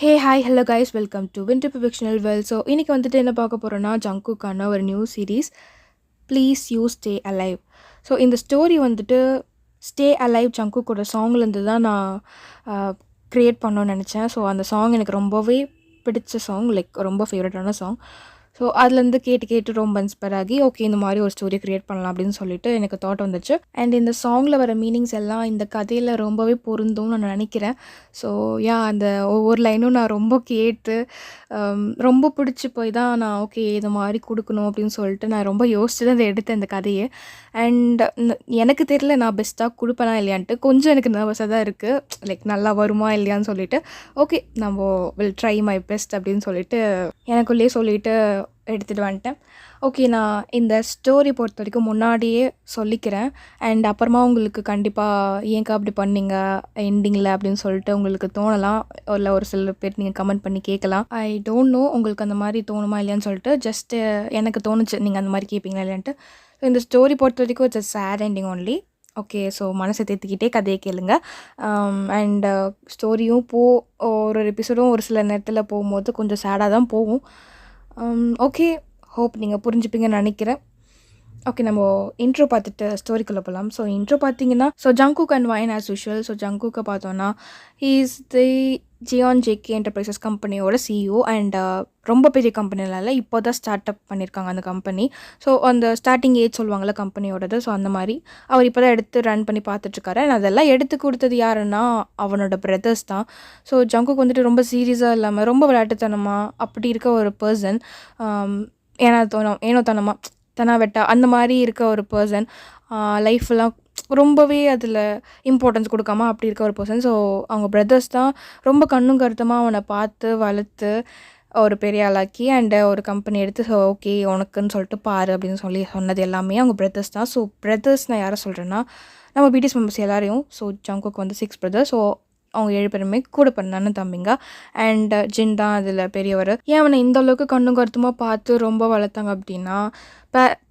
Hey hi hello guys welcome to winter professional well. So இன்றைக்கி வந்துட்டு என்ன பார்க்க போகிறோன்னா ஜங்குக்கான ஒரு new series please you stay alive. So இந்த ஸ்டோரி வந்துட்டு ஸ்டே அலைவ் ஜங்குக்கோட சாங்லேருந்து தான் நான் க்ரியேட் பண்ணணும்னு நினச்சேன். ஸோ அந்த சாங் எனக்கு ரொம்பவே பிடிச்ச சாங், லைக் ரொம்ப ஃபேவரட்டான சாங். ஸோ அதுலேருந்து கேட்டு ரொம்ப இன்ஸ்பயர் ஆகி ஓகே இந்த மாதிரி ஒரு ஸ்டோரி க்ரியேட் பண்ணலாம் அப்படின்னு சொல்லிட்டு எனக்கு தாட் வந்துச்சு. அண்ட் இந்த சாங்கில் வர மீனிங்ஸ் எல்லாம் இந்த கதையில் ரொம்பவே பொருந்தும்னு நான் நினைக்கிறேன். ஸோ அந்த ஒவ்வொரு லைனும் நான் ரொம்ப கேட்டு ரொம்ப பிடிச்சி போய் தான் நான் ஓகே இது மாதிரி கொடுக்கணும் அப்படின்னு சொல்லிட்டு நான் ரொம்ப யோசிச்சு தான் அதை எடுத்தேன் இந்த கதையை. அண்ட் எனக்கு தெரியல நான் பெஸ்ட்டாக கொடுப்பேனா இல்லையான்ட்டு கொஞ்சம் எனக்கு நர்வஸாக தான் இருக்குது, லைக் நல்லா வருமா இல்லையான்னு சொல்லிட்டு. ஓகே நம்ம வில் ட்ரை மை பெஸ்ட் அப்படின்னு சொல்லிட்டு எனக்குள்ளேயே சொல்லிட்டு எடுத்துகிட்டு வந்துட்டேன். ஓகே நான் இந்த ஸ்டோரி பொறுத்த வரைக்கும் முன்னாடியே சொல்லிக்கிறேன். அண்ட் அப்புறமா உங்களுக்கு கண்டிப்பாக ஏன்க்கா அப்படி பண்ணீங்க எண்டிங்கில் அப்படின்னு சொல்லிட்டு உங்களுக்கு தோணலாம், இல்லை ஒரு சில பேர் நீங்கள் கமெண்ட் பண்ணி கேட்கலாம். ஐ டோன்ட் நோ உங்களுக்கு அந்த மாதிரி தோணுமா இல்லையான்னு சொல்லிட்டு, ஜஸ்ட்டு எனக்கு தோணுச்சு நீங்கள் அந்த மாதிரி கேட்பீங்களா இல்லையான்ட்டு. ஸோ இந்த ஸ்டோரி பொறுத்த வரைக்கும் it's a sad ending only. Okay so மனசை தேத்திக்கிட்டே கதையை கேளுங்க. அண்ட் ஸ்டோரியும் ஒரு எபிசோடும் ஒரு சில நேரத்தில் போகும்போது கொஞ்சம் சேடாக தான் போகும். ஓகே ஹோப் நீங்கள் புரிஞ்சுப்பீங்கன்னு நினைக்கிறேன். ஓகே நம்ம இன்ட்ரோ பார்த்துட்டு ஸ்டோரிக்குள்ளே போகலாம். ஸோ இன்ட்ரோ பார்த்தீங்கன்னா ஜங்குக் அண்ட் வைன் ஆஸ் யூஷுவல். ஸோ ஜங்குக்கை பார்த்தோன்னா is the Jeon JK enterprises கம்பெனியோட சிஇஓ. அண்ட் ரொம்ப பெரிய கம்பெனினால இப்போ தான் ஸ்டார்ட் அப் பண்ணியிருக்காங்க அந்த கம்பெனி. ஸோ அந்த ஸ்டார்டிங் ஏஜ் சொல்லுவாங்கள்ல கம்பெனியோடது, ஸோ அந்த மாதிரி அவர் இப்போ தான் எடுத்து ரன் பண்ணி பார்த்துட்ருக்காரு. அண்ட் அதெல்லாம் எடுத்து கொடுத்தது யாருன்னா அவனோட பிரதர்ஸ் தான். ஸோ ஜங்குக் வந்துட்டு ரொம்ப சீரியஸாக இல்லாமல் ரொம்ப விளையாட்டுத்தனமாக அப்படி இருக்க ஒரு பர்சன், ஏனோ தனாவெட்டா அந்த மாதிரி இருக்க ஒரு பர்சன், லைஃப்லாம் ரொம்பவே அதில் இம்பார்ட்டன்ஸ் கொடுக்காம அப்படி இருக்க ஒரு பர்சன். ஸோ அவங்க பிரதர்ஸ் தான் ரொம்ப கண்ணும் கருத்தமாக அவனை பார்த்து வளர்த்து ஒரு பெரிய ஆளாக்கி அண்ட் ஒரு கம்பெனி எடுத்து ஸோ ஓகே உனக்குன்னு சொல்லிட்டு பாரு அப்படின்னு சொல்லி சொன்னது எல்லாமே அவங்க பிரதர்ஸ் தான். ஸோ பிரதர்ஸ் நான் யாரை சொல்கிறேன்னா நம்ம பிடிஎஸ் மெம்பர்ஸ் எல்லாரையும். ஸோ ஜங்குக்கு வந்து 6 பிரதர்ஸ். ஸோ அவங்க 7 பேருமே கூட பிறந்தானு தம்பிங்க. அண்ட் ஜின் தான் அதில் பெரியவர். ஏன் அவனை இந்த அளவுக்கு கண்ணும் கருத்துமாக பார்த்து ரொம்ப வளர்த்தாங்க அப்படின்னா,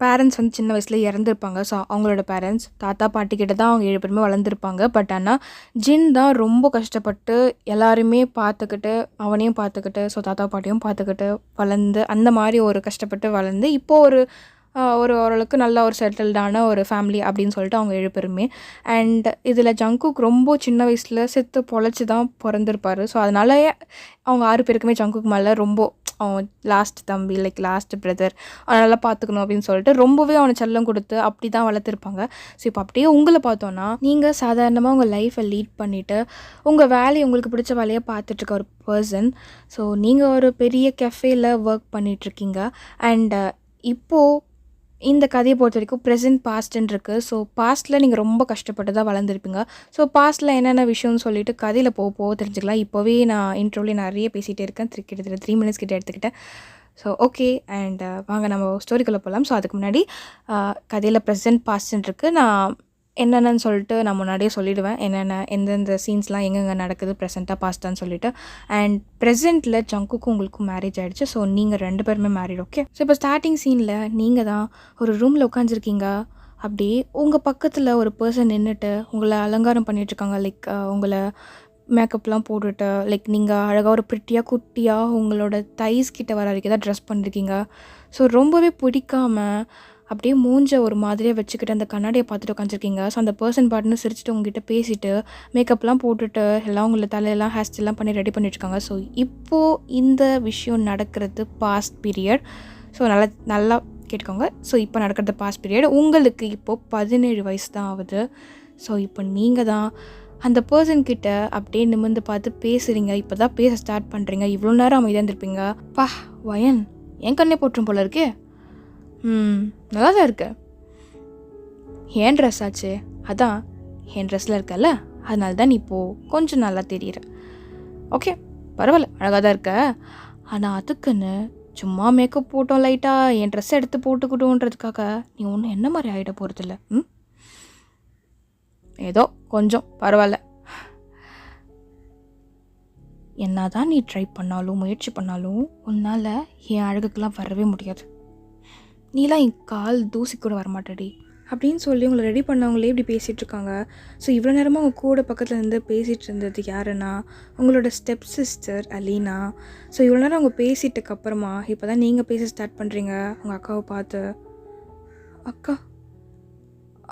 பேரண்ட்ஸ் வந்து சின்ன வயசில் இறந்துருப்பாங்க. ஸோ அவங்களோட பேரண்ட்ஸ் தாத்தா பாட்டி கிட்ட தான் அவங்க 7 பேருமே வளர்ந்துருப்பாங்க. பட் ஆனால் ஜின் தான் ரொம்ப கஷ்டப்பட்டு எல்லாருமே பார்த்துக்கிட்டு அவனையும் பார்த்துக்கிட்டு ஸோ தாத்தா பாட்டியும் பார்த்துக்கிட்டு வளர்ந்து அந்த மாதிரி ஒரு கஷ்டப்பட்டு வளர்ந்து இப்போது ஓரளவுக்கு நல்லா ஒரு செட்டில்டான ஒரு ஃபேமிலி அப்படின்னு சொல்லிட்டு அவங்க 7 பேருமே. அண்ட் இதில் ஜங்குக் ரொம்ப சின்ன வயசில் செத்து பொழைச்சி தான் பிறந்திருப்பார். ஸோ அதனாலயே அவங்க 6 பேருக்குமே ஜங்குக் மேலே ரொம்ப அவன் லாஸ்ட் தம்பி, லைக் லாஸ்ட் பிரதர், அவனை நல்லா பார்த்துக்கணும் அப்படின்னு சொல்லிட்டு ரொம்பவே அவனை செல்லம் கொடுத்து அப்படி தான் வளர்த்துருப்பாங்க. ஸோ இப்போ அப்படியே உங்களை பார்த்தோன்னா நீங்கள் சாதாரணமாக உங்கள் லைஃப்பை லீட் பண்ணிவிட்டு உங்கள் வேலையை உங்களுக்கு பிடிச்ச வேலையை பார்த்துட்ருக்க ஒரு பர்சன். ஸோ நீங்கள் ஒரு பெரிய கெஃபேயில் ஒர்க் பண்ணிகிட்ருக்கீங்க. அண்ட் இப்போது இந்த கதையை பொறுத்த வரைக்கும் ப்ரெசென்ட் பாஸ்ட்டுன்னு இருக்குது. ஸோ பாஸ்ட்டில் நீங்கள் ரொம்ப கஷ்டப்பட்டு தான் வளர்ந்துருப்பீங்க. ஸோ பாஸ்ட்டில் என்னென்ன விஷயம்னு சொல்லிட்டு கதையில் போக தெரிஞ்சுக்கலாம். இப்போவே நான் இன்ட்ரோவிலே நிறைய பேசிகிட்டே இருக்கேன், கிட்டத்தட்ட 3 மினிட்ஸ் கிட்ட எடுத்துக்கிட்டேன். ஸோ ஓகே அண்ட் வாங்க நம்ம ஸ்டோரிக்குள்ளே போகலாம். ஸோ அதுக்கு முன்னாடி கதையில் ப்ரெசென்ட் பாஸ்ட்டுன்னு இருக்குது. நான் என்னென்னு சொல்லிட்டு நான் முன்னாடியே சொல்லிவிடுவேன், எந்தெந்த சீன்ஸ்லாம் எங்கெங்கே நடக்குது ப்ரெசென்ட்டாக பாஸ்ட்டான்னு சொல்லிட்டு. அண்ட் ப்ரெசென்ட்டில் ஜங்குக்கும் உங்களுக்கும் மேரேஜ் ஆகிடுச்சு. ஸோ நீங்கள் 2 பேருமே மேரிட். ஓகே ஸோ இப்போ ஸ்டார்டிங் சீனில் நீங்கள் தான் ஒரு ரூமில் உட்காந்துருக்கீங்க. அப்படியே உங்கள் பக்கத்தில் ஒரு பர்சன் நின்றுட்டு உங்களை அலங்காரம் பண்ணிகிட்ருக்காங்க. லைக் உங்களை மேக்கப்லாம் போட்டுட்டு லைக் நீங்கள் அழகாக ஒரு ப்ரிட்டியாக குட்டியாக உங்களோட தைஸ் கிட்ட வர வரைக்கும் தான் ட்ரெஸ் பண்ணியிருக்கீங்க. ஸோ ரொம்பவே பிடிக்காமல் அப்படியே மூஞ்ச ஒரு மாதிரியாக வச்சுக்கிட்டு அந்த கண்ணாடியை பார்த்துட்டு உட்காந்துருக்கீங்க. ஸோ அந்த பர்சன் பாட்டுன்னு சிரிச்சுட்டு உங்ககிட்ட பேசிட்டு மேக்கப்லாம் போட்டுட்டு எல்லாம் உங்களை தலையெல்லாம் ஹேர் ஸ்டைல்லாம் பண்ணி ரெடி பண்ணிட்டுருக்காங்க. ஸோ இப்போது இந்த விஷயம் நடக்கிறது பாஸ்ட் பீரியட். ஸோ நல்லா கேட்டுக்கோங்க. ஸோ இப்போ நடக்கிறது பாஸ்ட் பீரியட். உங்களுக்கு இப்போது 17 வயசு தான் ஆகுது. ஸோ இப்போ நீங்கள் தான் அந்த பர்சன்கிட்ட அப்படியே நிமிர்ந்து பார்த்து பேசுகிறீங்க. இப்போ தான் பேச ஸ்டார்ட் பண்ணுறீங்க. இவ்வளோ நேரம் அமைதியாக இருந்திருப்பீங்க. வயன் என் கண்ணே போட்டுரும் போல இருக்கே. நல்லா தான் இருக்கு. ஏன் ட்ரெஸ் ஆச்சு, அதான் என் ட்ரெஸ்ஸில் இருக்கல, அதனால தான் நீ இப்போது கொஞ்சம் நல்லா தெரியுற. ஓகே பரவாயில்ல அழகாக தான் இருக்க. ஆனால் அதுக்குன்னு சும்மா மேக்கப் போட்டோம் லைட்டாக என் ட்ரெஸ்ஸை எடுத்து போட்டுக்கிட்டோன்றதுக்காக நீ ஒன்றும் என்ன மாதிரி ஆகிட போகிறதில்ல. ஏதோ கொஞ்சம் பரவாயில்ல. என்ன தான் நீ ட்ரை பண்ணாலும் முயற்சி பண்ணாலும் உன்னால் என் அழகுக்கெல்லாம் வரவே முடியாது. நீலாம் என் கால் தூசி கூட வரமாட்டடி. அப்படின்னு சொல்லி உங்களை ரெடி பண்ணவங்களே இப்படி பேசிகிட்ருக்காங்க. ஸோ இவ்வளோ நேரமாக உங்கள் கூட பக்கத்தில் இருந்து பேசிகிட்டு இருந்தது யாருன்னா உங்களோட ஸ்டெப் சிஸ்டர் அலீனா. ஸோ இவ்வளோ நேரம் அவங்க பேசிட்டுக்கு அப்புறமா இப்போ தான் நீங்கள் பேச ஸ்டார்ட் பண்ணுறீங்க உங்கள் அக்காவை பார்த்து. அக்கா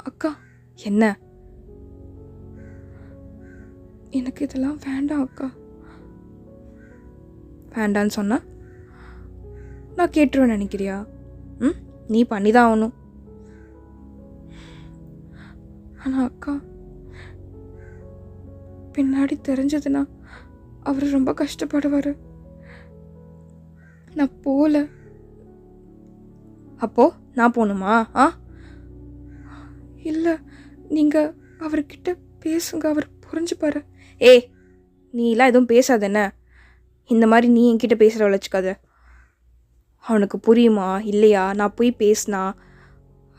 அக்கா என்ன? எனக்கு இதெல்லாம் வேண்டாம் அக்கா. வேண்டான்னு சொன்னா நான் கேட்டுருவேன் நினைக்கிறியா? நீ பண்ணி தான் ஆகணும். ஆனால் அக்கா பின்னாடி தெரிஞ்சதுன்னா அவர் ரொம்ப கஷ்டப்படுவார். நான் போகல. அப்போ நான் போகணுமா? இல்லை, நீங்கள் அவர்கிட்ட பேசுங்க, அவர் புரிஞ்சுப்பாரு. ஏய், நீலாம் எதுவும் பேசாதேன்ன. இந்த மாதிரி நீ என்கிட்ட பேசுகிற வச்சுக்காத. அவனுக்கு புரியுமா இல்லையா? நான் போய் பேசினா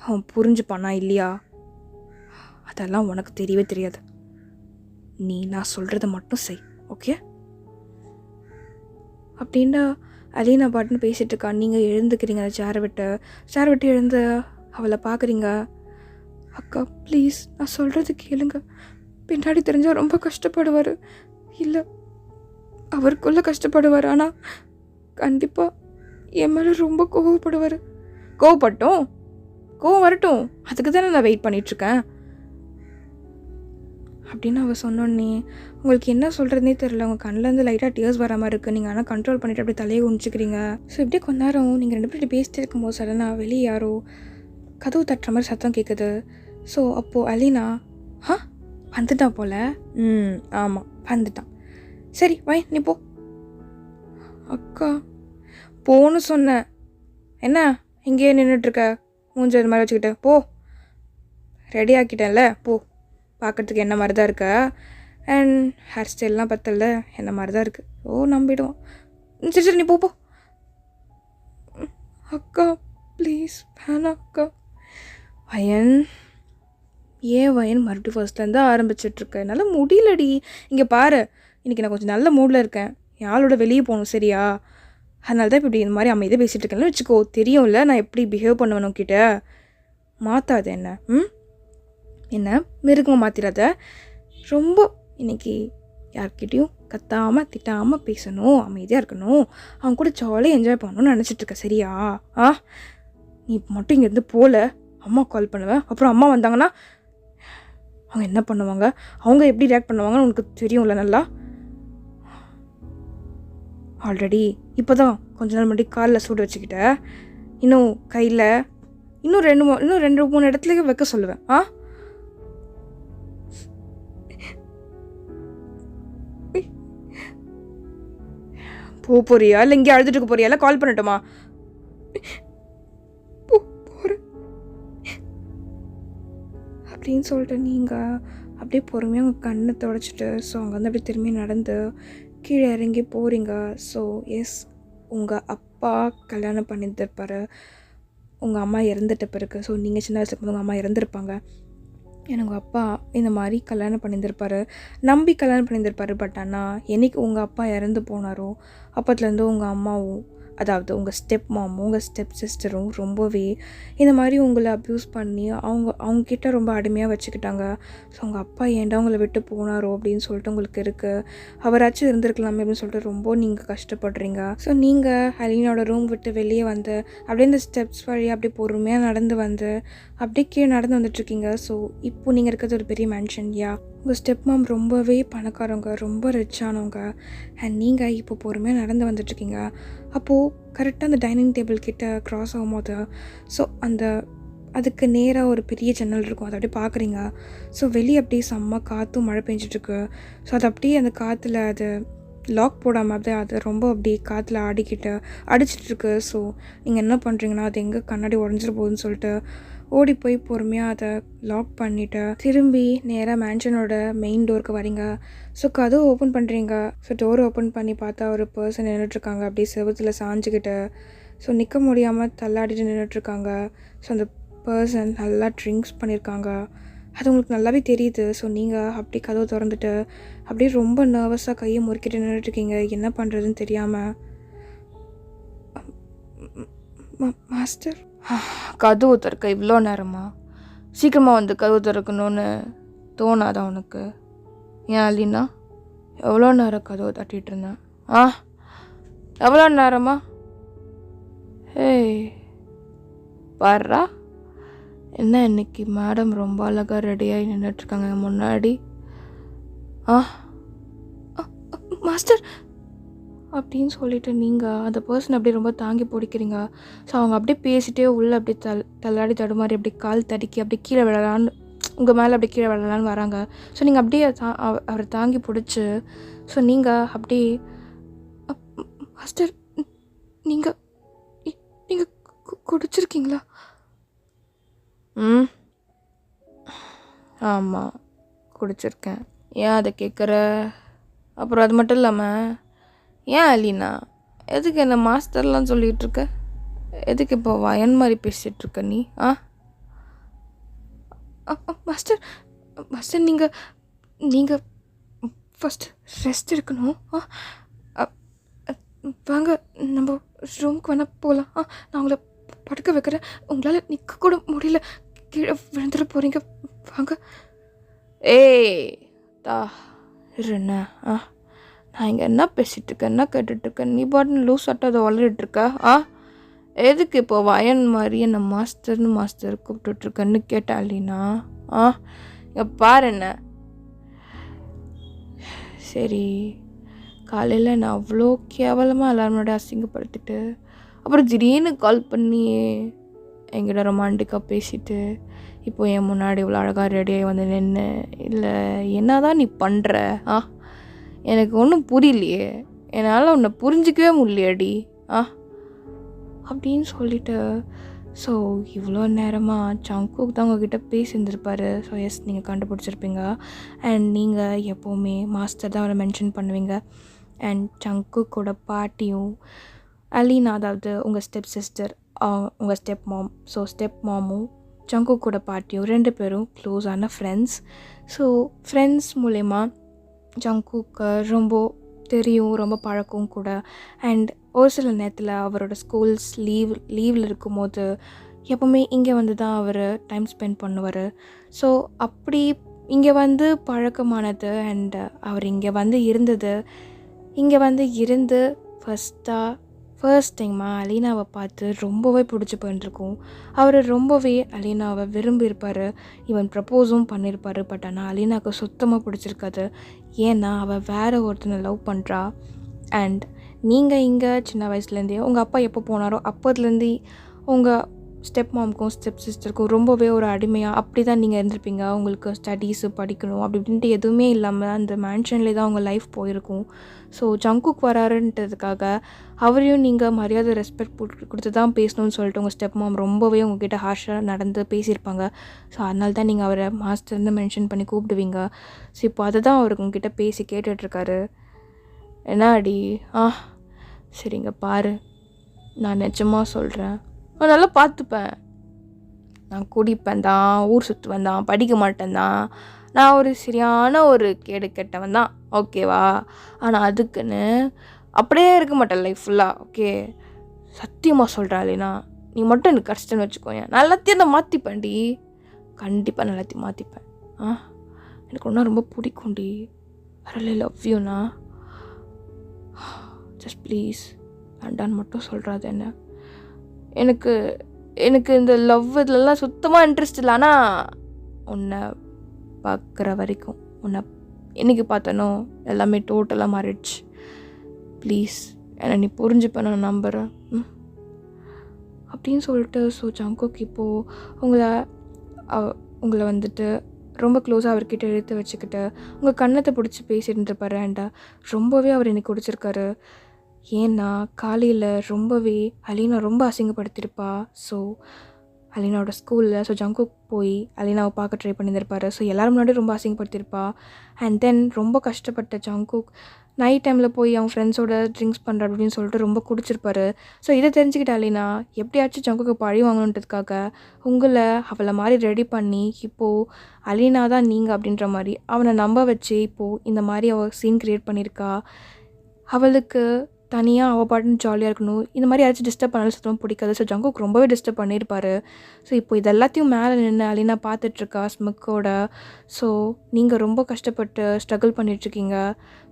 அவன் புரிஞ்சுப்பானா இல்லையா? அதெல்லாம் உனக்கு தெரியவே தெரியாது. நீ நான் சொல்கிறத மட்டும் செய், ஓகே? அப்படின்னா அலீனா பாட்டுன்னு பேசிகிட்டு இருக்கா. நீங்கள் எழுந்துக்கிறீங்க அந்த சேரை விட்டு எழுந்து அவளை பார்க்குறீங்க. அக்கா ப்ளீஸ், நான் சொல்கிறது கேளுங்க. பின்னாடி தெரிஞ்சால் ரொம்ப கஷ்டப்படுவார். இல்லை, அவருக்குள்ளே கஷ்டப்படுவார். ஆனால் கண்டிப்பாக என் மேலே ரொம்ப கோவப்படுவார். கோவப்பட்டோம், கோவம் வரட்டும், அதுக்கு தானே நான் வெயிட் பண்ணிகிட்ருக்கேன் அப்படின்னு அவள் சொன்னோன்னே உங்களுக்கு என்ன சொல்கிறதுனே தெரியல. உங்கள் கண்ணிலேருந்து லைட்டாக டியர்ஸ் வர மாதிரி இருக்குது. நீங்கள் ஆனால் கண்ட்ரோல் பண்ணிவிட்டு அப்படியே தலையை குனிச்சிக்கிறீங்க. ஸோ இப்படியே கொஞ்ச நேரம் நீங்கள் 2 பேரும் பேசிட்டு இருக்கும்போது சடனாக வெளியே யாரோ கதவு தட்டுற மாதிரி சத்தம் கேட்குது. ஸோ அப்போது அலீனா வந்துட்டான் போல். ஆமாம் வந்துட்டான். சரி வை, நீ போ. அக்கா போன்னு சொன்னேன். என்ன இங்கேயே நின்றுட்டுருக்க? மூஞ்ச இது மாதிரி வச்சுக்கிட்ட போ. ரெடி ஆக்கிட்டேன்ல, போ. பார்க்குறதுக்கு என்ன மாதிரி தான் இருக்க. அண்ட் ஹேர் ஸ்டைல்லாம் பத்தல, என்ன மாதிரி தான் இருக்குது. ஓ நம்பிடுவோம். சரி நீ போ. அக்கா ப்ளீஸ் வேணாம் அக்கா. வயன் மறுபடியும் ஃபர்ஸ்ட்லேருந்து ஆரம்பிச்சிட்ருக்கேன். என்னால் முடியலடி. இங்கே பாரு, இன்றைக்கி நான் கொஞ்சம் நல்ல மூடில் இருக்கேன். என் ஆளோட வெளியே போகணும் சரியா? அதனால தான் இப்போ இப்படி இந்த மாதிரி அமைதியாக பேசிகிட்டு இருக்கேன்னு வச்சுக்கோ. தெரியும்ல நான் எப்படி பிஹேவ் பண்ணுவேன் உங்ககிட்ட. மாற்றாத என்ன மிருகமாக மாற்றிடாத. ரொம்ப இன்றைக்கி யார்கிட்டையும் கத்தாமல் திட்டாமல் பேசணும், அமைதியாக இருக்கணும், அவங்க கூட ஜாலியாக என்ஜாய் பண்ணணும்னு நினச்சிட்ருக்க சரியா? நீ மட்டும் இங்கேருந்து போகல, அம்மா கால் பண்ணுவேன். அப்புறம் அம்மா வந்தாங்கன்னா அவங்க என்ன பண்ணுவாங்க, அவங்க எப்படி ரியாக்ட் பண்ணுவாங்கன்னு உனக்கு தெரியும்ல நல்லா. ஆல்ரெடி இப்போ தான் கொஞ்ச நாள் முன்னாடி காலில் சூடு வச்சுக்கிட்ட. இன்னும் கையில் இன்னும் 2-3 இடத்துலயே வைக்க சொல்லுவேன். போறியா இல்லை இங்கே அழுதுட்டு போறியா? இல்லை கால் பண்ணட்டுமா? போகிறேன் அப்படின்னு சொல்லிட்டு நீங்கள் அப்படியே பொறுமையாக உங்கள் கண்ணை தொடச்சிட்டு ஸோ அங்கே வந்து அப்படியே திரும்பி நடந்து கீழே இறங்கி போகிறீங்க. ஸோ எஸ், உங்கள் அப்பா கல்யாணம் பண்ணியிருப்பார், உங்கள் அம்மா இறந்துட்ட பிறகு. ஸோ நீங்கள் சின்ன வயசுக்கு போது உங்கள் அம்மா இறந்துருப்பாங்க. எனக்கு அப்பா இந்த மாதிரி கல்யாணம் பண்ணியிருப்பார், நம்பி கல்யாணம் பண்ணியிருப்பார். பட் ஆனால் என்றைக்கு உங்கள் அப்பா இறந்து போனாரோ அப்போத்துலேருந்து உங்கள் அம்மாவும், அதாவது உங்கள் ஸ்டெப் மாமும் உங்கள் ஸ்டெப் சிஸ்டரும் ரொம்பவே இந்த மாதிரி உங்களை அப்யூஸ் பண்ணி அவங்கக்கிட்ட ரொம்ப அடிமையாக வச்சுக்கிட்டாங்க. ஸோ உங்கள் அப்பா ஏன்டா உங்களை விட்டு போனாரோ அப்படின்னு சொல்லிட்டு உங்களுக்கு இருக்குது. அவராச்சும் இருந்திருக்கலாமே அப்படின்னு சொல்லிட்டு ரொம்ப நீங்கள் கஷ்டப்படுறீங்க. ஸோ நீங்கள் அலீனாவோட ரூம் விட்டு வெளியே வந்து அப்படியே இந்த ஸ்டெப்ஸ் வழியாக அப்படியே பொறுமையாக நடந்து வந்து அப்படியே கீழே நடந்து வந்துட்டுருக்கீங்க. ஸோ இப்போ நீங்கள் இருக்கிறது ஒரு பெரிய மேன்ஷன். உங்கள் ஸ்டெப் மாம் ரொம்பவே பணக்காரவங்க, ரொம்ப ரிச்சானவங்க. அண்ட் நீங்கள் இப்போ பொறுமையாக நடந்து வந்துட்டுருக்கீங்க. அப்போது கரெக்டாக அந்த டைனிங் டேபிள் கிட்ட க்ராஸ் ஆகும்போது ஸோ அதுக்கு நேராக ஒரு பெரிய ஜன்னல் இருக்கும், அதை அப்படியே பார்க்குறீங்க. ஸோ வெளியே அப்படியே செம்ம காற்றும் மழை பெஞ்சிட்ருக்கு. ஸோ அது அப்படியே அந்த காற்றுல அது லாக் போடாமல் அப்படியே அது ரொம்ப அப்படியே காற்றுல அடிச்சிட்ருக்கு. ஸோ நீங்கள் என்ன பண்ணுறீங்கன்னா அது எங்கே கண்ணாடி உடஞ்சிட போகுதுன்னு சொல்லிட்டு ஓடி போய் பொறுமையாக அதை லாக் பண்ணிவிட்டு திரும்பி நேராக மேன்ஷனோட மெயின் டோருக்கு வரீங்க. ஸோ கதவு ஓப்பன் பண்ணுறீங்க. ஸோ டோர் ஓப்பன் பண்ணி பார்த்தா ஒரு பர்சன் நின்றுட்டுருக்காங்க அப்படியே செவத்தில் சாஞ்சிக்கிட்டு. ஸோ நிற்க முடியாமல் தள்ளாடிட்டு நின்றுட்டுருக்காங்க. ஸோ அந்த பர்சன் நல்லா ட்ரிங்க்ஸ் பண்ணியிருக்காங்க, அது உங்களுக்கு நல்லாவே தெரியுது. ஸோ நீங்கள் அப்படியே கதவு திறந்துட்டு அப்படியே ரொம்ப நர்வஸாக கையை முறுக்கிட்டு நின்றுட்டுருக்கீங்க, என்ன பண்ணுறதுன்னு தெரியாமல். மாஸ்டர், கதவு திறக்க இவ்வளோ நேரமா? சீக்கிரமாக வந்து கதவு திறக்கணும்னு தோணாதா உனக்கு? ஏன் அலினா, எவ்வளோ நேரம் கதவு தட்டிகிட்டு இருந்தேன்? எவ்வளோ நேரமா? ஏய் பாருடா, என்ன இன்னைக்கு மேடம் ரொம்ப அழகாக ரெடியாகி நின்றுட்டுருக்காங்க முன்னாடி. மாஸ்டர் அப்படின்னு சொல்லிட்டு நீங்கள் அந்த பர்சன் அப்படியே ரொம்ப தாங்கி பிடிக்கிறீங்க. ஸோ அவங்க அப்படியே பேசிகிட்டே உள்ளே அப்படியே தள்ளாடி தடுமாறி அப்படியே கால் தடுக்கி அப்படியே கீழே விழலான்னு உங்கள் மேலே அப்படியே கீழே விழலான்னு வராங்க. ஸோ நீங்கள் அப்படியே அவரை தாங்கி பிடிச்சி ஸோ நீங்கள் அப்படியே மாஸ்டர் நீங்கள் நீங்கள் குடிச்சிருக்கீங்களா? ஆமாம் குடிச்சிருக்கேன். ஏன் அதை கேட்குற? அப்புறம் அது மட்டும் இல்லாமல் ஏன் அலினா எதுக்கு என்ன மாஸ்டர்லாம் சொல்லிகிட்ருக்க? எதுக்கு இப்போ வயன் மாதிரி பேசிகிட்ருக்க நீ? மாஸ்டர் மாஸ்டர் நீங்கள் நீங்கள் ஃபஸ்ட்டு ரெஸ்ட் எடுக்கணும். வாங்க நம்ம ரூமுக்கு வேணால் போகலாம். நான் உங்களை படுக்க வைக்கிறேன். உங்களால் நிற்க கூட முடியல, கீழே விழுந்துட போகிறீங்க. வாங்க. ஏய் தா இருண்ண. நான் இங்கே என்ன பேசிகிட்ருக்கேன், என்ன கேட்டுட்ருக்கேன், நீ பாட்டு லூஸ் ஆட்ட அதை வளரிட்டுருக்க. எதுக்கு இப்போ வயன் மாதிரி என்ன மாஸ்டர் கூப்பிட்டுட்ருக்கேன்னு கேட்டேன் இல்லைனா? இங்கே பாரு என்ன. சரி, காலையில் நான் அவ்வளோ கேவலமாக எல்லாருமோட அசிங்கப்படுத்திட்டு அப்புறம் திடீர்னு கால் பண்ணி என்கிட்ட ரொமான்டிக்காக பேசிட்டு இப்போ என் முன்னாடி இவ்வளோ அழகாக ரெடியாகி வந்து நின்று இல்லை என்ன தான் நீ பண்ணுற? எனக்கு ஒன்றும் புரியலையே, என்னால் உன்னை புரிஞ்சிக்கவே முடியலையடி அப்படின்னு சொல்லிட்டு. ஸோ இவ்வளோ நேரமாக ஜங்குக் தான் உங்ககிட்ட பேசியிருந்துருப்பாரு. ஸோ எஸ், நீங்கள் கண்டுபிடிச்சிருப்பீங்க. அண்ட் நீங்கள் எப்போவுமே மாஸ்டர் தான் அவரை மென்ஷன் பண்ணுவீங்க. அண்ட் ஜங்குக்கோட பாட்டியும் அலீனா, அதாவது உங்கள் ஸ்டெப் சிஸ்டர், உங்கள் ஸ்டெப் மாம், ஸோ ஸ்டெப் மாமும் ஜங்குக்கோட பாட்டியும் 2 பேரும் க்ளோஸான ஃப்ரெண்ட்ஸ். ஸோ ஃப்ரெண்ட்ஸ் மூலயமா ஜங்குக்கு ரொம்ப தெரியும், ரொம்ப பழக்கம் கூட. அண்ட் ஒரு சில நேரத்தில் அவரோட ஸ்கூல்ஸ் லீவில் இருக்கும்போது எப்போவுமே இங்கே வந்து தான் அவர் டைம் ஸ்பெண்ட் பண்ணுவார். ஸோ அப்படி இங்கே வந்து பழக்கமானது. அண்ட் அவர் இங்கே வந்து இருந்து ஃபர்ஸ்ட் டைமாக அலீனாவை பார்த்து ரொம்பவே பிடிச்சி போயிட்டுருக்கும். அவர் ரொம்பவே அலீனாவை விரும்பியிருப்பார், ஈவன் ப்ரப்போஸும் பண்ணியிருப்பார். பட் ஆனால் அலீனாவுக்கு சுத்தமாக பிடிச்சிருக்காது. ஏன்னா அவள் வேறு ஒருத்தனை லவ் பண்ணுறா. அண்ட் நீங்கள் இங்கே சின்ன வயசுலேருந்தே உங்கள் அப்பா எப்போ போனாரோ அப்போதுலேருந்தே உங்கள் ஸ்டெப் மாமுக்கும் ஸ்டெப் சிஸ்டருக்கும் ரொம்பவே ஒரு அடிமையாக அப்படி தான் நீங்கள் இருந்திருப்பீங்க. உங்களுக்கு ஸ்டடீஸு படிக்கணும் அப்படி இப்படின்ட்டு எதுவுமே இல்லாமல் அந்த மேன்ஷன்லேயே தான் உங்கள் லைஃப் போயிருக்கும். ஸோ ஜங்குக் வராருன்றதுக்காக அவரையும் நீங்கள் மரியாதை ரெஸ்பெக்ட் கொடுத்து தான் பேசணும்னு சொல்லிட்டு உங்கள் ஸ்டெப் மாம் ரொம்பவே உங்ககிட்ட ஹார்ஷாக நடந்து பேசியிருப்பாங்க. ஸோ அதனால தான் நீங்கள் அவரை மாஸ்டர்னு மென்ஷன் பண்ணி கூப்பிடுவீங்க. ஸோ இப்போ அதை தான் அவர் உங்ககிட்ட பேசி கேட்டுட்ருக்காரு. என்ன அடி? சரிங்க பாரு, நான் நிஜமாக சொல்கிறேன், நான் நல்லா பார்த்துப்பேன். நான் குடிப்பேன் தான், ஊர் சுற்றுவேன் தான், படிக்க மாட்டேன் தான், நான் ஒரு சரியான ஒரு கேடு கெட்டவன் தான், ஓகேவா? ஆனால் அதுக்குன்னு அப்படியே இருக்க மாட்டேன் லைஃப் ஃபுல்லாக, ஓகே? சத்தியமாக சொல்கிறேன் இல்லைனா, நீ மட்டும் எனக்கு கஷ்டம்னு வச்சுக்கோங்க, நான் எல்லாத்தையும் நான் மாற்றிப்பேன்டி, கண்டிப்பாக நான் எல்லாத்தையும் மாற்றிப்பேன். எனக்கு ஒன்றா ரொம்ப பிடிக்கும்டி, ஐ ரியலி லவ் யூண்ணா, ஜஸ்ட் ப்ளீஸ் வேண்டான்னு மட்டும் சொல்கிறாது என்ன. எனக்கு எனக்கு இந்த லவ் இதுலலாம் சுத்தமாக இன்ட்ரெஸ்ட் இல்லை. ஆனால் உன்னை பார்க்குற வரைக்கும், உன்னை என்னைக்கு பார்த்தனோ எல்லாமே டோட்டலாக மாறிடுச்சு. ப்ளீஸ் என்னை நீ புரிஞ்சுப்ப, நான் நம்புகிறேன் அப்படின்னு சொல்லிட்டு. ஸோ ஜங்குக் இப்போது உங்களை வந்துட்டு ரொம்ப க்ளோஸாக அவர்கிட்ட இழுத்து வச்சுக்கிட்டு உங்கள் கண்ணத்தை பிடிச்சி பேசிட்டு இருப்பார். அண்டா ரொம்பவே அவர் எனக்கு பிடிச்சிருக்காரு. ஏன்னா காலையில் ரொம்பவே அலீனா ரொம்ப அசிங்கப்படுத்தியிருப்பா. ஸோ அலீனாவோட ஸ்கூலில் ஸோ ஜங்குக் போய் அலீனாவை பார்க்க ட்ரை பண்ணியிருப்பார். ஸோ எல்லோரும் முன்னாடி ரொம்ப அசிங்கப்படுத்தியிருப்பா. அண்ட் தென் ரொம்ப கஷ்டப்பட்ட ஜங்குக் நைட் டைமில் போய் அவங்க ஃப்ரெண்ட்ஸோட ட்ரிங்க்ஸ் பண்ணுற அப்படின்னு சொல்லிட்டு ரொம்ப குடிச்சிருப்பாரு. ஸோ இதை தெரிஞ்சுக்கிட்ட அலீனா எப்படியாச்சும் ஜங்குக்கு பழி வாங்கணுன்றதுக்காக அவளை மாதிரி ரெடி பண்ணி இப்போது அலீனா தான் நீங்கள் அப்படின்ற மாதிரி அவனை நம்ப வச்சு இப்போது இந்த மாதிரி அவள் சீன் க்ரியேட் பண்ணியிருக்கா. அவளுக்கு தனியாக அவள் பாட்டுன்னு ஜாலியாக இருக்கணும். இந்த மாதிரி யாராச்சும் டிஸ்டர்ப் பண்ணாலும் சுத்தமாக பிடிக்காது. ஸோ ஜங்குக் ரொம்பவே டிஸ்டர்ப் பண்ணியிருப்பார். ஸோ இப்போ இது எல்லாத்தையும் மேலே நின்று அலினா பார்த்துட்ருக்கா ஸ்மிக்கோட. ஸோ நீங்கள் ரொம்ப கஷ்டப்பட்டு ஸ்ட்ரகிள் பண்ணிகிட்ருக்கீங்க.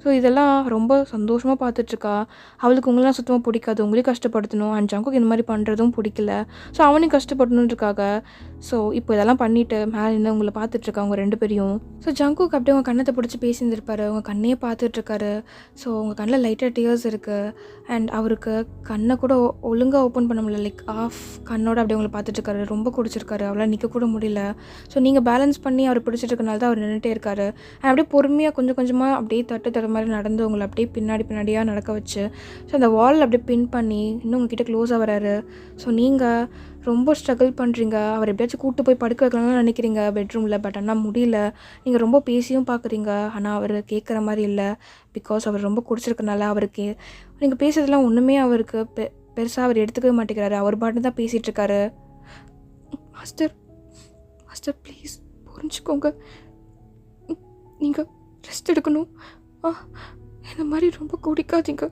ஸோ இதெல்லாம் ரொம்ப சந்தோஷமாக பார்த்துட்ருக்கா. அவளுக்கு உங்களெலாம் சுத்தமாக பிடிக்காது, உங்களையும் கஷ்டப்படுத்தணும். அண்ட் ஜங்குக் இந்த மாதிரி பண்ணுறதும் பிடிக்கல. ஸோ அவனையும் கஷ்டப்படணுன்றக்காக ஸோ இப்போ இதெல்லாம் பண்ணிவிட்டு மேலே நின்று உங்களை பார்த்துட்ருக்கா அவங்க 2 பேரையும். ஸோ ஜங்குக் அப்படியே அவங்க கண்ணத்தை பிடிச்சி பேசியிருந்திருப்பாரு. அவங்க கண்ணையே பார்த்துட்ருக்காரு. ஸோ உங்கள் கண்ணில் லைட்டாக டியர்ஸ் இருக்குது. அண்ட் அவருக்கு கண்ணை கூட ஒழுங்காக ஓப்பன் பண்ண முடியல. லைக் ஆஃப் கண்ணோட அப்படியே அவங்களை பார்த்துட்ருக்காரு. ரொம்ப குடிச்சிருக்காரு. அவளால் நிற்க கூட முடியல. ஸோ நீங்கள் பேலன்ஸ் பண்ணி அவர் பிடிச்சிட்டு இருக்கனால தான் அவர் நின்றுட்டே இருக்காரு. அண்ட் அப்படியே பொறுமையாக கொஞ்சம் கொஞ்சமாக அப்படியே தட்டு மாதிரி நடந்து உங்களை அப்படியே பின்னாடியாக நடக்க வச்சு ஸோ அந்த வால் அப்படியே பின் பண்ணி இன்னும் உங்ககிட்ட க்ளோஸாக வராரு. ஸோ நீங்கள் ரொம்ப ஸ்ட்ரகிள் பண்ணுறீங்க. அவர் எப்படியாச்சும் கூப்பிட்டு போய் படுக்க வைக்கலாம்னு நினைக்கிறீங்க பெட்ரூமில். பட் ஆனால் முடியல. நீங்கள் ரொம்ப பேசியும் பார்க்குறீங்க. ஆனால் அவர் கேட்குற மாதிரி இல்லை. பிகாஸ் அவர் ரொம்ப குடிச்சிருக்கனால அவருக்கு நீங்கள் பேசுறதுலாம் ஒன்றுமே அவருக்கு பெருசாக அவர் எடுத்துக்கவே மாட்டேங்கிறாரு. அவர் பாட்டு தான் பேசிகிட்ருக்காரு. மாஸ்டர் மாஸ்டர் ப்ளீஸ் புரிஞ்சுக்கோங்க. நீங்கள் ரெஸ்ட் எடுக்கணும். இந்த மாதிரி ரொம்ப குடிக்காதீங்க.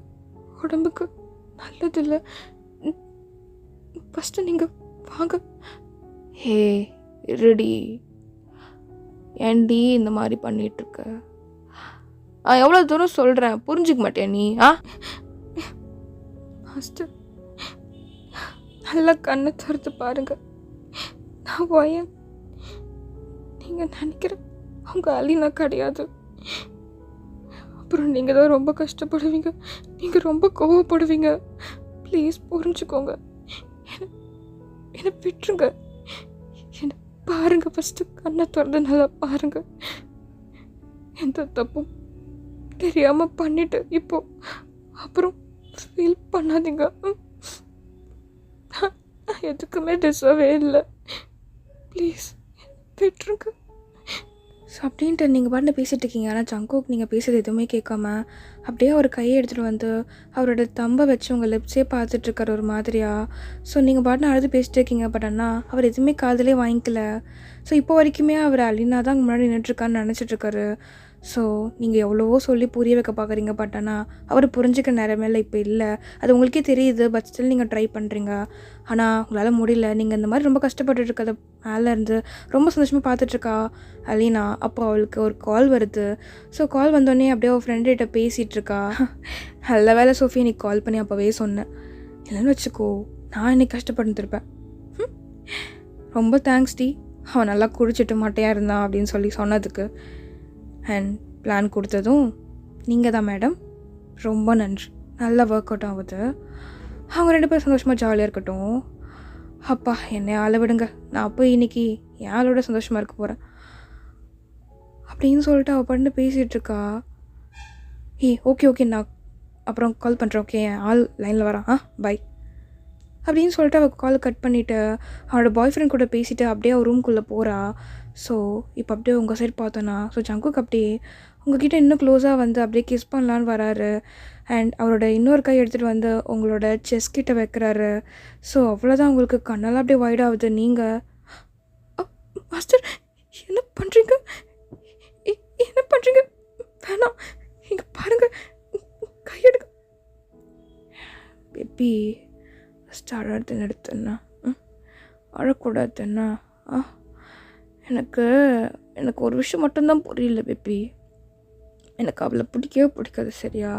உடம்புக்கு நல்லதில்லை. ஃபஸ்ட்டு நீங்கள் வாங்க. ஹே இருடி, ஏன்டி இந்த மாதிரி பண்ணிகிட்ருக்க? எவ்வளோ தூரம் சொல்கிறேன், புரிஞ்சிக்க மாட்டேன் நீ? மாஸ்டர் நல்லா கண்ணை திறந்து பாருங்க. நான் வயன் நீங்கள் நினைக்கிற அவங்க அலினா கிடையாது. அப்புறம் நீங்கள் தான் ரொம்ப கஷ்டப்படுவீங்க. நீங்கள் ரொம்ப கோவப்படுவீங்க. ப்ளீஸ் புரிஞ்சுக்கோங்க. என்னை விட்டுருங்க. என்னை பாருங்க. ஃபஸ்ட்டு கண்ணை திறந்து நல்லா பாருங்க. எந்த தப்பும் தெரியாமல் பண்ணிட்டு இப்போ அப்புறம் ஃபீல் பண்ணாதீங்க. நான் எதுக்குமே டிசர்வே இல்லை. ப்ளீஸ் விட்டுருங்க. ஸோ அப்படின்ட்டு நீங்கள் பாட்டு பேசிகிட்டு இருக்கீங்க. ஆனால் ஜங்குக் நீங்கள் பேசுகிறது எதுவுமே கேட்காம அப்படியே அவர் கையை எடுத்துகிட்டு வந்து அவரோட தம்பை வச்சு உங்கள் லிப்ஸே பார்த்துட்ருக்காரு ஒரு மாதிரியா. ஸோ நீங்கள் பாட்டு அழுது பேசிட்டு இருக்கீங்க. பட் ஆனால் அவர் எதுவுமே காதிலே வாங்கிக்கல. ஸோ இப்போ வரைக்குமே அவர் அலினா தான் முன்னாடி நின்றுட்டுருக்கான்னு நினச்சிட்ருக்காரு. ஸோ நீங்கள் எவ்வளவோ சொல்லி புரிய வைக்க பார்க்குறீங்க. பட் ஆனால் அவர் புரிஞ்சுக்க நேரமேல இப்போ இல்லை. அது உங்களுக்கே தெரியுது. பட் ஸ்டில் நீங்கள் ட்ரை பண்ணுறீங்க. ஆனால் உங்களால் முடியல. நீங்கள் இந்த மாதிரி ரொம்ப கஷ்டப்பட்டுட்டு இருக்கதை மேலேருந்து ரொம்ப சந்தோஷமாக பார்த்துட்ருக்கா அலினா. அப்போ அவளுக்கு ஒரு கால் வருது. ஸோ கால் வந்தோடனே அப்படியே அவள் ஃப்ரெண்டுகிட்ட பேசிகிட்ருக்கா. நல்ல வேலை சோஃபி இன்னைக்கு கால் பண்ணி அப்போவே சொன்னேன். இல்லைன்னு வச்சுக்கோ நான் இன்னைக்கு கஷ்டப்பட்டுருப்பேன். ரொம்ப தேங்க்ஸ் டி, அவன் நல்லா குடிச்சிட்டு மாட்டையாக இருந்தான் அப்படின்னு சொல்லி சொன்னதுக்கு. அண்ட் பிளான் கொடுத்ததும் நீங்கள் தான் மேடம். ரொம்ப நன்றி. நல்லா ஒர்க் அவுட் ஆகுது. அவங்க 2 பேரும் சந்தோஷமாக ஜாலியாக இருக்கட்டும். அப்பா என்னை ஆள விடுங்க. நான் போய் இன்றைக்கி என் ஆளோட சந்தோஷமாக இருக்க போகிறேன் அப்படின்னு சொல்லிட்டு அவள் பண்ணு பேசிகிட்ருக்கா. ஓகே நான் அப்புறம் கால் பண்ணுறேன். ஓகே என் ஆள் லைனில் வரான். பை அப்படின்னு சொல்லிட்டு அவள் கால் கட் பண்ணிவிட்டு அவளோட பாய் ஃப்ரெண்ட் கூட பேசிவிட்டு அப்படியே அவள் ரூம்குள்ளே போகிறா. ஸோ இப்போ அப்படியே உங்கள் சைட் பார்த்தோன்னா ஸோ ஜங்குக் அப்படியே உங்ககிட்ட இன்னும் க்ளோஸாக வந்து அப்படியே கிஸ் பண்ணலான்னு வராரு. அண்ட் அவரோட இன்னொரு கை எடுத்துகிட்டு வந்து உங்களோட செஸ் கிட்ட வைக்கிறாரு. ஸோ அவ்வளோதான் உங்களுக்கு கண்ணெல்லாம் அப்படியே வைடாகுது. நீங்கள் மாஸ்டர் என்ன பண்ணுறீங்க? என்ன பண்ணுறீங்க? வேணாம், இங்கே பாருங்கள், கையெடுக்க. Baby first அழறது நிறுத்துண்ணா. அழக்கூடாதுண்ணா. எனக்கு ஒரு விஷயம் மட்டும்தான் புரியல பேபி. எனக்கு அவளை பிடிக்கவே பிடிக்காது. சரியா?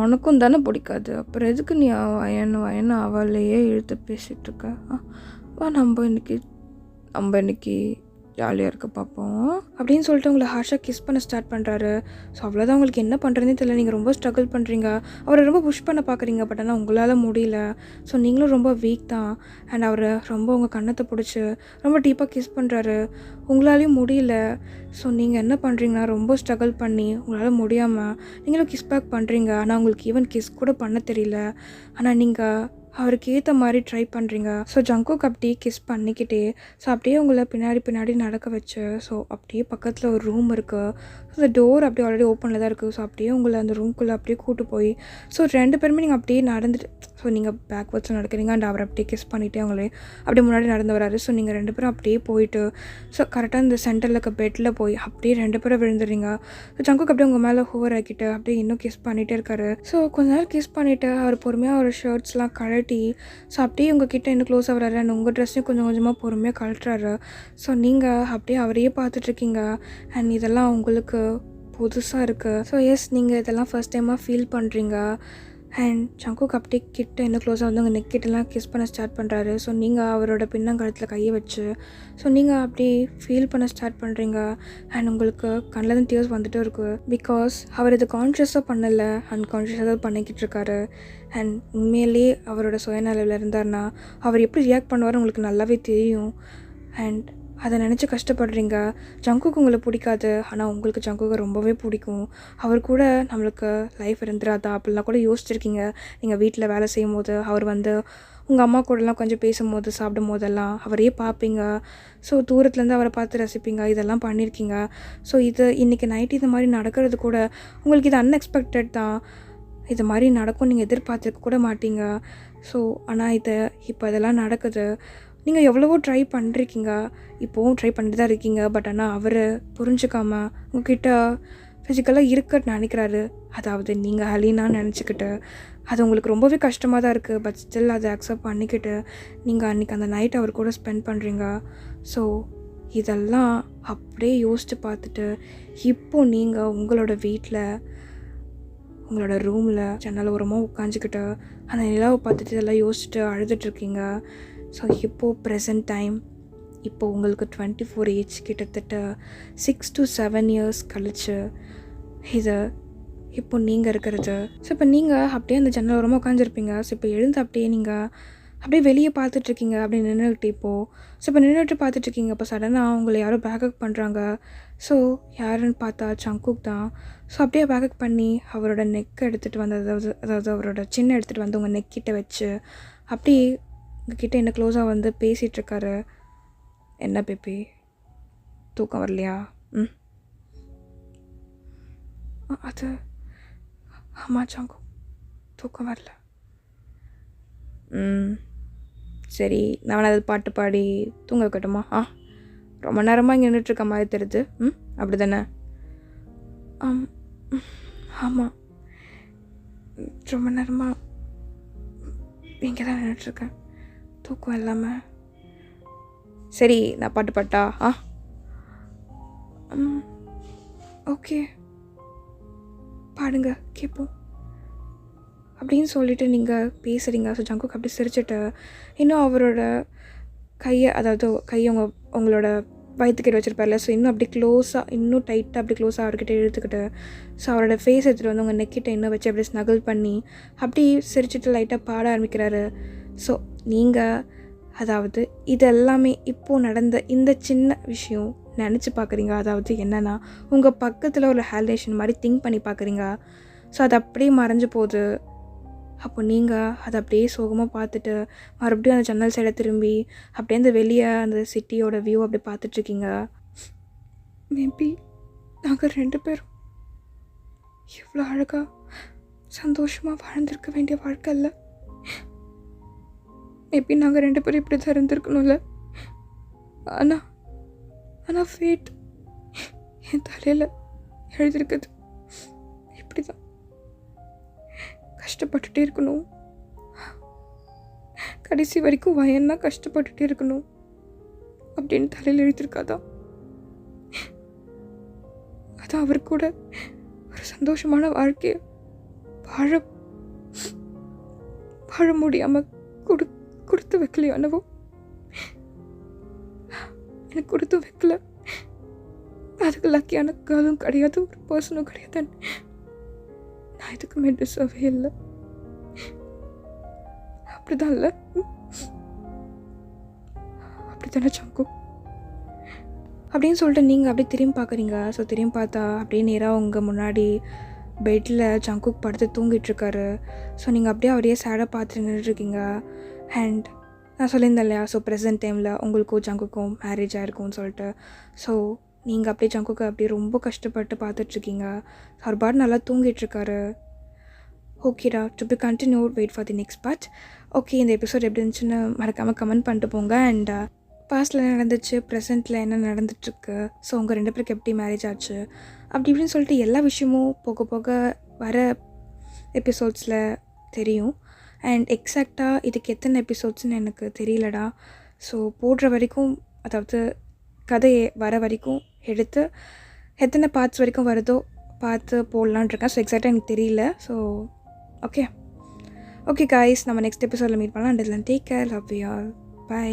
உனக்கும் தானே பிடிக்காது. அப்புறம் எதுக்கு நீ வயன்னு அவளையே இழுத்து பேசிகிட்ருக்க? வா நம்ம இன்னைக்கு ஜாலியாக இருக்க பார்ப்போம் அப்படின்னு சொல்லிட்டு உங்களை ஹார்ஷாக கிஸ் பண்ண ஸ்டார்ட் பண்ணுறாரு. ஸோ அவ்வளோதான். உங்களுக்கு என்ன பண்ணுறதுனே தெரியல. நீங்கள் ரொம்ப ஸ்ட்ரகிள் பண்ணுறீங்க. அவரை ரொம்ப புஷ் பண்ண பார்க்குறீங்க. பட் ஆனால் உங்களால் முடியல. ஸோ நீங்களும் ரொம்ப வீக் தான். அண்ட் அவரை ரொம்ப உங்கள் கண்ணத்தை பிடிச்சி ரொம்ப டீப்பாக கிஸ் பண்ணுறாரு. உங்களாலேயும் முடியல. ஸோ நீங்கள் என்ன பண்ணுறீங்கன்னா ரொம்ப ஸ்ட்ரகிள் பண்ணி உங்களால் முடியாமல் நீங்களும் கிஸ் பேக் பண்ணுறீங்க. ஆனால் உங்களுக்கு ஈவன் கிஸ் கூட பண்ண தெரியல. ஆனால் நீங்கள் அவருக்கு ஏற்ற மாதிரி ட்ரை பண்ணுறீங்க. ஸோ ஜங்குக் அப்படியே கிஸ் பண்ணிக்கிட்டே ஸோ அப்படியே உங்களை பின்னாடி நடக்க வச்சு ஸோ அப்படியே பக்கத்தில் ஒரு ரூம் இருக்குது. அந்த டோர் அப்படியே ஆல்ரெடி ஓப்பனில் தான் இருக்குது. ஸோ அப்படியே உங்களை அந்த ரூம்குள்ளே அப்படியே கூட்டு போய் ஸோ 2 பேருமே நீங்கள் அப்படியே நடந்துட்டு ஸோ நீங்கள் பேக்வர்ட்ஸில் நடக்கிறீங்க அண்ட் அவர் அப்படியே கிஸ் பண்ணிவிட்டு அவங்களே அப்படியே முன்னாடி நடந்து வராரு. ஸோ நீங்கள் 2 பேரும் அப்படியே போயிட்டு ஸோ கரெக்டாக இந்த சென்டரில் இருக்க பெட்டில் போய் அப்படியே 2 பேரும் விழுந்துடுறீங்க. ஸோ ஜங்குக் அப்படியே உங்கள் மேலே ஹோவர் ஆக்கிட்டு அப்படியே இன்னும் கிஸ் பண்ணிகிட்டே இருக்காரு. ஸோ கொஞ்ச நேரம் கிஸ் பண்ணிவிட்டு அவர் பொறுமையாக அவர் ஷர்ட்ஸ்லாம் கழட்டி ஸோ அப்படியே உங்கள் கிட்டே இன்னும் க்ளோஸாக வராரு அண்ட் உங்கள் ட்ரெஸ்ஸையும் கொஞ்சம் கொஞ்சமாக பொறுமையாக கழட்டுறாரு. ஸோ நீங்கள் அப்படியே அவரையே பார்த்துட்ருக்கீங்க அண்ட் இதெல்லாம் உங்களுக்கு புதுசாக இருக்குது. ஸோ எஸ், நீங்கள் இதெல்லாம் ஃபர்ஸ்ட் டைமாக ஃபீல் பண்ணுறீங்க. அண்ட் ஜங்குக் அப்படியே கிட்ட இன்னும் க்ளோஸாக வந்து உங்கள் நெக் கிட்டலாம் கிஸ் பண்ண ஸ்டார்ட் பண்ணுறாரு. ஸோ நீங்கள் அவரோட பின்னங்கழுத்தில் கையை வச்சு ஸோ நீங்கள் அப்படியே ஃபீல் பண்ண ஸ்டார்ட் பண்ணுறீங்க. அண்ட் உங்களுக்கு கண்ணில் தான் டியர்ஸ் வந்துட்டு இருக்குது. பிகாஸ் அவர் இது கான்ஷியஸாக பண்ணலை, அன்கான்ஷியஸாக தான் பண்ணிக்கிட்டு இருக்காரு. அண்ட் உண்மையிலேயே அவரோட சுயநலவில் இருந்தார்னா அவர் எப்படி ரியாக்ட் பண்ணுவார் உங்களுக்கு நல்லாவே தெரியும். அண்ட் அதை நினச்சி கஷ்டப்படுறீங்க. ஜங்குக்கு உங்களை பிடிக்காது, ஆனால் உங்களுக்கு ஜங்குக்கு ரொம்பவே பிடிக்கும். அவர் கூட நம்மளுக்கு லைஃப் இருந்துடாதா அப்படிலாம் கூட யோசிச்சிருக்கீங்க. நீங்கள் வீட்டில் வேலை செய்யும் போது அவர் வந்து உங்கள் அம்மா கூடலாம் கொஞ்சம் பேசும்போது சாப்பிடும் போதெல்லாம் அவரையே பார்ப்பீங்க. ஸோ தூரத்துலேருந்து அவரை பார்த்து ரசிப்பீங்க. இதெல்லாம் பண்ணியிருக்கீங்க. ஸோ இது இன்றைக்கி நைட் இது மாதிரி நடக்கிறது கூட உங்களுக்கு இது அன்எக்ஸ்பெக்டட் தான். இது மாதிரி நடக்கும் நீங்கள் எதிர்பார்த்துருக்க கூட மாட்டீங்க. ஸோ ஆனால் இப்போ இதெல்லாம் நடக்குது. நீங்கள் எவ்வளவோ ட்ரை பண்ணிருக்கீங்க, இப்போவும் ட்ரை பண்ணிட்டு தான் இருக்கீங்க. பட் ஆனால் அவர் புரிஞ்சுக்காம உங்ககிட்ட ஃபிசிக்கலாக இருக்க நினைக்கிறாரு. அதாவது நீங்கள் ஹலீனான்னு நினச்சிக்கிட்டு அது உங்களுக்கு ரொம்பவே கஷ்டமாக தான் இருக்குது. பட் ஸ்டில் அதை அக்செப்ட் பண்ணிக்கிட்டு நீங்கள் அன்றைக்கி அந்த நைட் அவர் கூட ஸ்பெண்ட் பண்ணுறீங்க. ஸோ இதெல்லாம் அப்படியே யோசித்து பார்த்துட்டு இப்போது நீங்கள் உங்களோட வீட்டில் உங்களோட ரூமில் ஜன்னல் ஓரமாக உட்காந்துக்கிட்டு அந்த நிலாவை பார்த்துட்டு இதெல்லாம் யோசிச்சுட்டு அழுதுட்ருக்கீங்க. ஸோ இப்போது ப்ரெசன்ட் டைம் இப்போது உங்களுக்கு 24 ஏஜ், கிட்டத்தட்ட 6 to 7 இயர்ஸ் கழிச்சு இது இப்போ நீங்கள் இருக்கிறது. ஸோ இப்போ நீங்கள் அப்படியே அந்த ஜன்னல் ஓரமாக உட்காந்துருப்பீங்க. ஸோ இப்போ எழுந்து அப்படியே நீங்கள் அப்படியே வெளியே பார்த்துட்ருக்கீங்க, அப்படியே நின்றுக்கிட்டு இப்போது. ஸோ இப்போ நின்றுட்டு பார்த்துட்ருக்கீங்க. இப்போ சடனாக அவங்கள யாரோ பேக்கப் பண்ணுறாங்க. ஸோ யாருன்னு பார்த்தா ஜங்குக் தான். ஸோ அப்படியே பேக்கப் பண்ணி அவரோட நெக்கை எடுத்துகிட்டு வந்து அதாவது அவரோட சின்ன எடுத்துகிட்டு வந்து உங்கள் நெக்கிட்ட வச்சு அப்படியே உங்ககிட்ட என்ன க்ளோஸாக வந்து பேசிகிட்ருக்காரு. என்ன பேபி, தூக்கம் வரலையா? அது ஆமாம் ஜங்குக், தூக்கம் வரல. சரி, நான் அது பாட்டு பாடி தூங்க வைக்கட்டுமா? ரொம்ப நேரமாக இங்கே நின்றுட்டுருக்க மாதிரி தெரியுது. அப்படி தானே? ஆமாம், ரொம்ப நேரமாக இங்கே தான் நின்றுட்டுருக்கேன், தூக்கம் இல்லாமல். சரி, நான் பாட்டு பாட்டா? ஓகே, பாடுங்க கேட்போம் அப்படின்னு சொல்லிவிட்டு நீங்கள் பேசுகிறீங்க. ஸோ ஜங்குக் அப்படி சிரிச்சுட்டு இன்னும் அவரோட கையை உங்களோட வயிற்றுக்கிட்ட வச்சுருப்பார்ல. ஸோ இன்னும் அப்படி க்ளோஸாக, இன்னும் டைட்டாக அப்படி க்ளோஸாக அவர்கிட்ட இழுத்துக்கிட்டு ஸோ அவரோட ஃபேஸ் எடுத்துகிட்டு வந்து உங்கள் நெக்கிட்ட இன்னும் வச்சு அப்படி ஸ்னகிள் பண்ணி அப்படி சிரிச்சுட்டு லைட்டாக பாட ஆரம்பிக்கிறாரு. ஸோ நீங்கள் அதாவது இது எல்லாமே இப்போது நடந்த இந்த சின்ன விஷயம் நினச்சி பார்க்குறீங்க. அதாவது என்னென்னா உங்கள் பக்கத்தில் ஒரு ஹாலுசினேஷன் மாதிரி திங்க் பண்ணி பார்க்குறீங்க. ஸோ அது அப்படியே மறைஞ்சு போகுது. அப்போ நீங்கள் அதை அப்படியே சோகமாக பார்த்துட்டு மறுபடியும் அந்த ஜன்னல் சைடை திரும்பி அப்படியே அந்த வெளியே அந்த சிட்டியோட வியூ அப்படி பார்த்துட்ருக்கீங்க. மேபி நாங்கள் 2 பேரும் எவ்வளோ அழகாக சந்தோஷமாக வாழ்ந்திருக்க வேண்டிய வாழ்க்கை இல்லை. மேபி நாங்கள் 2 பேரும் இப்படி தான் இருந்திருக்கணும்ல. ஆனால் ஃபேட் என் தலையில் எழுதியிருக்குது இப்படி தான் கஷ்டப்பட்டுட்டே இருக்கணும், கடைசி வரைக்கும் வயன்னா கஷ்டப்பட்டுட்டே இருக்கணும் அப்படின்னு தலையில் எழுதியிருக்காதான். அதான் அவர் கூட ஒரு சந்தோஷமான வாழ்க்கையை வாழ முடியாமல் கொடுத்து வைக்கலையானவோ, எனக்கு கொடுத்து வைக்கல. அதுக்கு லக்கியான கேர்ளும் கிடையாது, ஒரு பர்சனும் கிடையாது. நான் இதுக்குமே டிசர்வே இல்லை. அப்படிதான் இல்லை, அப்படித்தானே ஜங்குக் அப்படின்னு சொல்லிட்டு நீங்கள் அப்படியே திரும்பி பார்க்குறீங்க. ஸோ திரும்பி பார்த்தா அப்படியே நேராக உங்கள் முன்னாடி பெட்டில் ஜங்குக் படுத்து தூங்கிட்டுருக்காரு. ஸோ நீங்கள் அப்படியே அவரையே சேடாக பார்த்துட்டு நின்றுட்டுருக்கீங்க. அண்ட் நான் சொல்லியிருந்தேன் இல்லையா, ஸோ ப்ரெசன்ட் டைமில் உங்களுக்கும் ஜங்குக்கும் மேரேஜ் ஆகிருக்கும்னு சொல்லிட்டு. ஸோ நீங்கள் அப்படியே ஜங்குக்கு அப்படியே ரொம்ப கஷ்டப்பட்டு பார்த்துட்ருக்கீங்க. அவர் பாட்டு நல்லா தூங்கிட்டுருக்காரு. ஓகேடா, to be continued, wait for the next part. Okay, இந்த எபிசோட் எப்படி இருந்துச்சுன்னு மறக்காமல் கமெண்ட் பண்ணிட்டு போங்க. அண்ட் பாஸ்ட்டில் என்ன நடந்துச்சு, ப்ரெசென்ட்டில் என்ன நடந்துகிட்ருக்கு, ஸோ உங்கள் 2 பேருக்கு எப்படி மேரேஜ் ஆச்சு, அப்படி இப்படின்னு சொல்லிட்டு எல்லா விஷயமும் போக போக வர எபிசோட்ஸில் தெரியும். அண்ட் எக்ஸாக்டாக இதுக்கு எத்தனை எபிசோட்ஸ்னு எனக்கு தெரியலடா. ஸோ போடுற வரைக்கும், அதாவது கதையை வர வரைக்கும் எடுத்து எத்தனை பார்ட்ஸ் வரைக்கும் வருதோ பார்த்து போடலான் இருக்கேன். ஸோ எக்ஸாக்டாக எனக்கு தெரியல. ஸோ ஓகே காய்ஸ், நம்ம நெக்ஸ்ட் எபிசோடில் மீட் பண்ணலாம். And take care, love you all, by.